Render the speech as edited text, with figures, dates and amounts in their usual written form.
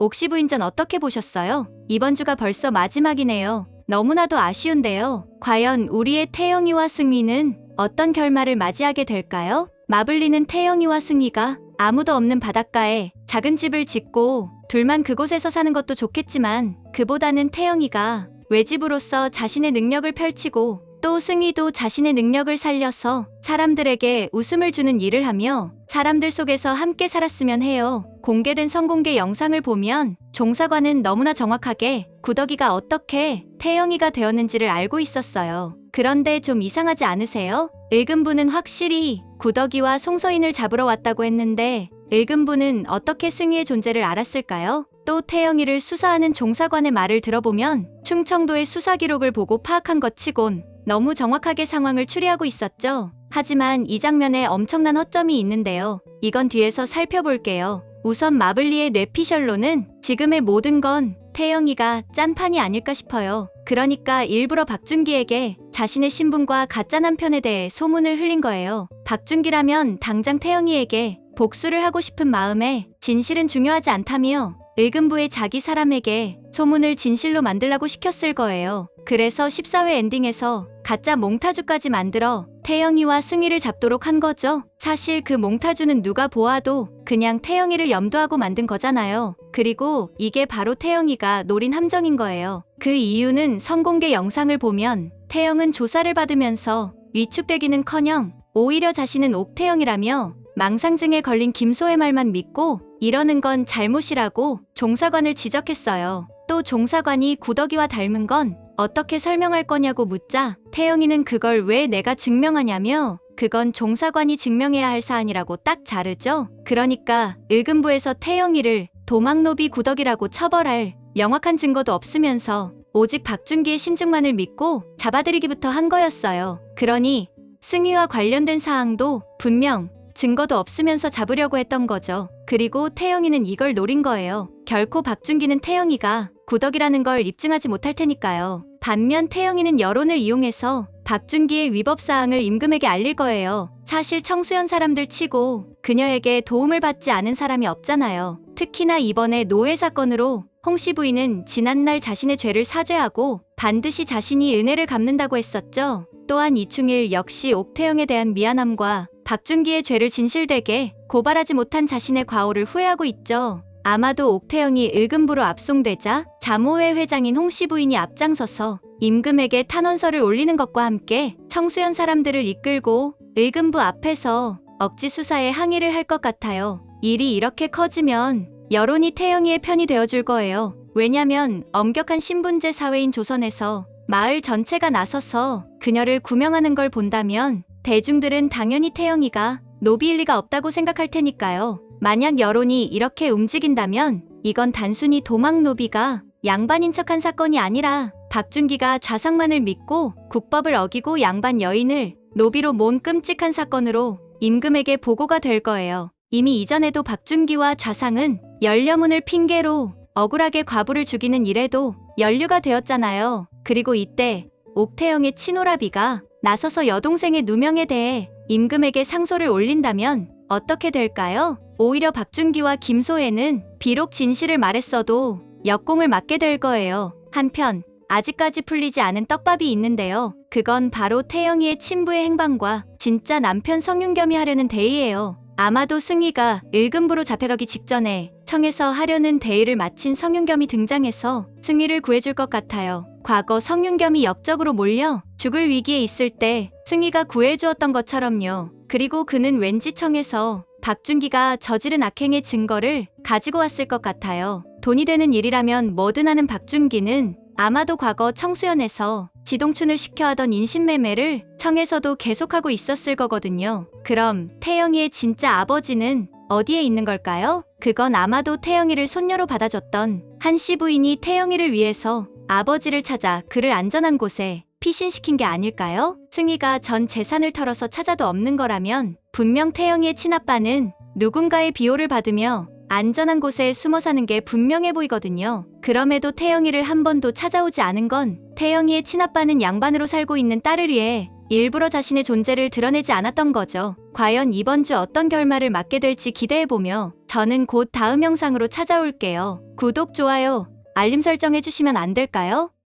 옥시 부인전 어떻게 보셨어요? 이번 주가 벌써 마지막이네요. 너무나도 아쉬운데요. 과연 우리의 태영이와 승희는 어떤 결말을 맞이하게 될까요? 마블리는 태영이와 승희가 아무도 없는 바닷가에 작은 집을 짓고 둘만 그곳에서 사는 것도 좋겠지만 그보다는 태영이가 외집으로서 자신의 능력을 펼치고 또 승희도 자신의 능력을 살려서 사람들에게 웃음을 주는 일을 하며 사람들 속에서 함께 살았으면 해요. 공개된 선공개 영상을 보면 종사관은 너무나 정확하게 구더기가 어떻게 태영이가 되었는지를 알고 있었어요. 그런데 좀 이상하지 않으세요? 읽은부는 확실히 구더기와 송서인을 잡으러 왔다고 했는데 읽은부는 어떻게 승희의 존재를 알았을까요? 또 태영이를 수사하는 종사관의 말을 들어보면 충청도의 수사 기록을 보고 파악한 것 치곤 너무 정확하게 상황을 추리하고 있었죠. 하지만 이 장면에 엄청난 허점이 있는데요. 이건 뒤에서 살펴볼게요. 우선 마블리의 뇌피셜로는 지금의 모든 건 태영이가 짠판이 아닐까 싶어요. 그러니까 일부러 박준기에게 자신의 신분과 가짜 남편에 대해 소문을 흘린 거예요. 박준기라면 당장 태영이에게 복수를 하고 싶은 마음에 진실은 중요하지 않다며 읽은부의 자기 사람에게 소문을 진실로 만들라고 시켰을 거예요. 그래서 14회 엔딩에서 가짜 몽타주까지 만들어 태영이와 승희를 잡도록 한 거죠. 사실 그 몽타주는 누가 보아도 그냥 태영이를 염두하고 만든 거잖아요. 그리고 이게 바로 태영이가 노린 함정인 거예요. 그 이유는 선공개 영상을 보면 태영은 조사를 받으면서 위축되기는커녕 오히려 자신은 옥태영이라며 망상증에 걸린 김소의 말만 믿고 이러는 건 잘못이라고 종사관을 지적했어요. 또 종사관이 구더기와 닮은 건 어떻게 설명할 거냐고 묻자 태영이는 그걸 왜 내가 증명하냐며 그건 종사관이 증명해야 할 사안이라고 딱 자르죠. 그러니까 읽은부에서 태영이를 도망노비 구더기라고 처벌할 명확한 증거도 없으면서 오직 박준기의 심증만을 믿고 잡아들이기부터 한 거였어요. 그러니 승희와 관련된 사항도 분명 증거도 없으면서 잡으려고 했던 거죠. 그리고 태영이는 이걸 노린 거예요. 결코 박준기는 태영이가 구더기라는 걸 입증하지 못할 테니까요. 반면 태영이는 여론을 이용해서 박준기의 위법사항을 임금에게 알릴 거예요. 사실 청수연 사람들 치고 그녀에게 도움을 받지 않은 사람이 없잖아요. 특히나 이번에 노예 사건으로 홍씨 부인은 지난날 자신의 죄를 사죄하고 반드시 자신이 은혜를 갚는다고 했었죠. 또한 이충일 역시 옥태영에 대한 미안함과 박준기의 죄를 진실되게 고발하지 못한 자신의 과오를 후회하고 있죠. 아마도 옥태영이 읽은부로 압송되자 자모회 회장인 홍씨 부인이 앞장서서 임금에게 탄원서를 올리는 것과 함께 청수연 사람들을 이끌고 읽은부 앞에서 억지 수사에 항의를 할 것 같아요. 일이 이렇게 커지면 여론이 태영이의 편이 되어줄 거예요. 왜냐면 엄격한 신분제 사회인 조선에서 마을 전체가 나서서 그녀를 구명하는 걸 본다면 대중들은 당연히 태영이가 노비일 리가 없다고 생각할 테니까요. 만약 여론이 이렇게 움직인다면 이건 단순히 도망노비가 양반인 척한 사건이 아니라 박준기가 좌상만을 믿고 국법을 어기고 양반 여인을 노비로 모은 끔찍한 사건으로 임금에게 보고가 될 거예요. 이미 이전에도 박준기와 좌상은 연려문을 핑계로 억울하게 과부를 죽이는 일에도 연루가 되었잖아요. 그리고 이때 옥태영의 친오라비가 나서서 여동생의 누명에 대해 임금에게 상소를 올린다면 어떻게 될까요? 오히려 박준기와 김소혜는 비록 진실을 말했어도 역공을 맞게 될 거예요. 한편 아직까지 풀리지 않은 떡밥이 있는데요. 그건 바로 태영이의 친부의 행방과 진짜 남편 성윤겸이 하려는 대의예요. 아마도 승희가 읽은부로 잡혀가기 직전에 청에서 하려는 대의를 마친 성윤겸이 등장해서 승희를 구해줄 것 같아요. 과거 성윤겸이 역적으로 몰려 죽을 위기에 있을 때 승희가 구해주었던 것처럼요. 그리고 그는 왠지 청에서 박준기가 저지른 악행의 증거를 가지고 왔을 것 같아요. 돈이 되는 일이라면 뭐든 하는 박준기는 아마도 과거 청수연에서 지동춘을 시켜 하던 인신매매를 청에서도 계속하고 있었을 거거든요. 그럼 태영이의 진짜 아버지는 어디에 있는 걸까요? 그건 아마도 태영이를 손녀로 받아줬던 한씨 부인이 태영이를 위해서 아버지를 찾아 그를 안전한 곳에 피신시킨 게 아닐까요? 승희가 전 재산을 털어서 찾아도 없는 거라면 분명 태영이의 친아빠는 누군가의 비호를 받으며 안전한 곳에 숨어 사는 게 분명해 보이거든요. 그럼에도 태영이를 한 번도 찾아오지 않은 건 태영이의 친아빠는 양반으로 살고 있는 딸을 위해 일부러 자신의 존재를 드러내지 않았던 거죠. 과연 이번 주 어떤 결말을 맞게 될지 기대해보며 저는 곧 다음 영상으로 찾아올게요. 구독, 좋아요, 알림 설정 해주시면 안 될까요?